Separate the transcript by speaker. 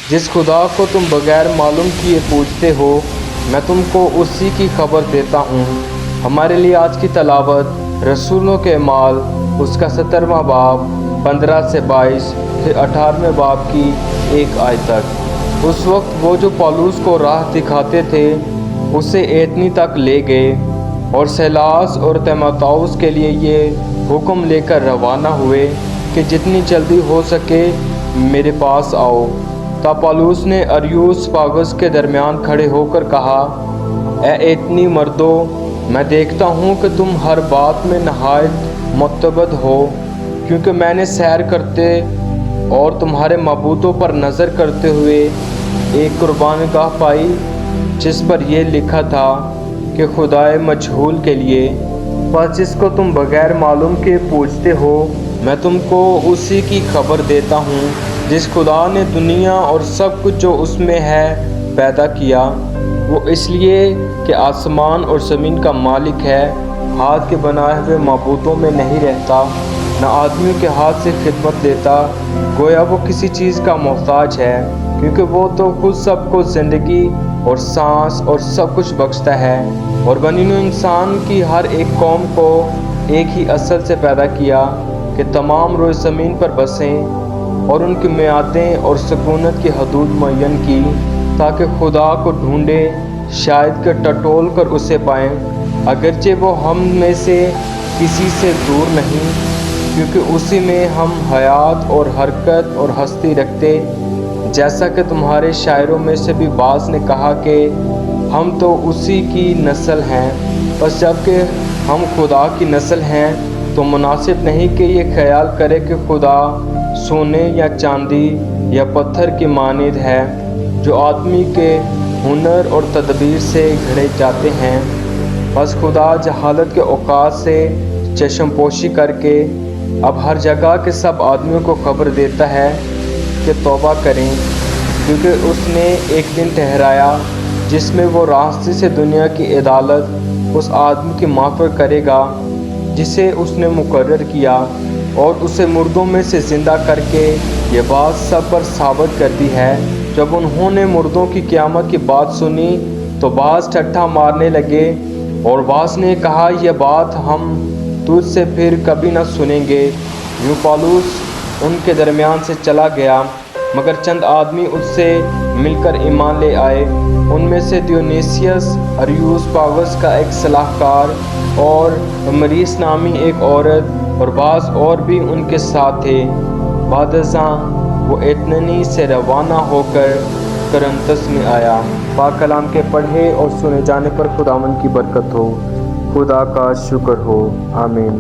Speaker 1: जिस खुदा को तुम बगैर मालूम किए पूछते हो, मैं तुमको उसी की खबर देता हूँ। हमारे लिए आज की तलावत रसूलों के अमाल उसका 17वां बाब 15 से 22 फिर 18वें बाब की 1 आयत तक। उस वक्त वो जो पौलुस को राह दिखाते थे उसे एथनी तक ले गए और सैलास और तीमुथियुस के लिए ये हुक्म लेकर रवाना हुए कि जितनी जल्दी हो सके मेरे पास आओ। तब पौलुस ने अरियोस्पागस के दरमियान खड़े होकर कहा, ए एथनी मर्दो, मैं देखता हूँ कि तुम हर बात में नहायत मुतबद हो, क्योंकि मैंने सैर करते और तुम्हारे मबूतों पर नज़र करते हुए एक कुर्बानगाह पाई जिस पर यह लिखा था कि खुदाए मजहूल के लिए। बस जिसको तुम बगैर मालूम के पूछते हो, मैं तुमको उसी की खबर देता हूँ जिस खुदा ने दुनिया और सब कुछ जो उसमें है पैदा किया। वो इसलिए कि आसमान और ज़मीन का मालिक है, हाथ के बनाए हुए मबूतों में नहीं रहता, न आदमियों के हाथ से खिदमत लेता, गोया वो किसी चीज़ का मोहताज है, क्योंकि वो तो खुद सबको ज़िंदगी और सांस और सब कुछ बख्शता है। और बनीनो इंसान की हर एक कौम को एक ही असल से पैदा किया कि तमाम रोए ज़मीन पर बसें, और उनकी मियादें और सकूनत की हदूद मुअय्यन की, ताकि खुदा को ढूंढे, शायद कि टटोल कर उसे पाएँ, अगरचे वो हम में से किसी से दूर नहीं, क्योंकि उसी में हम हयात और हरकत और हस्ती रखते। जैसा कि तुम्हारे शायरों में से भी बाज़ ने कहा कि हम तो उसी की नस्ल हैं। बस जबकि हम खुदा की नस्ल हैं तो मुनासिब नहीं कि ये ख्याल करे कि खुदा सोने या चांदी या पत्थर की मानिद है, जो आदमी के हुनर और तदबीर से घड़े जाते हैं। बस खुदा जहालत के औकात से चश्मपोशी करके अब हर जगह के सब आदमियों को खबर देता है कि तौबा करें, क्योंकि उसने एक दिन ठहराया जिसमें वो रास्ते से दुनिया की अदालत उस आदमी की माफ़ करेगा जिसे उसने मुकर्रर किया, और उसे मुर्दों में से ज़िंदा करके ये बात सब पर साबित कर दी है। जब उन्होंने मुर्दों की क़यामत की बात सुनी तो बाज़ ठट्ठा मारने लगे, और बाज़ ने कहा, यह बात हम तुझसे फिर कभी न सुनेंगे। यूँ पौलुस उनके दरमियान से चला गया, मगर चंद आदमी उससे मिलकर ईमान ले आए। उनमें से दियोनीसियस अरियोस्पागस का एक सलाहकार और मरीस नामी एक औरत और बाज़ और भी उनके साथ थे। बादशाह वो एथनी से रवाना होकर करंतस में आया। पाक कलाम के पढ़े और सुने जाने पर खुदावंद की बरकत हो। खुदा का शुक्र हो। आमीन।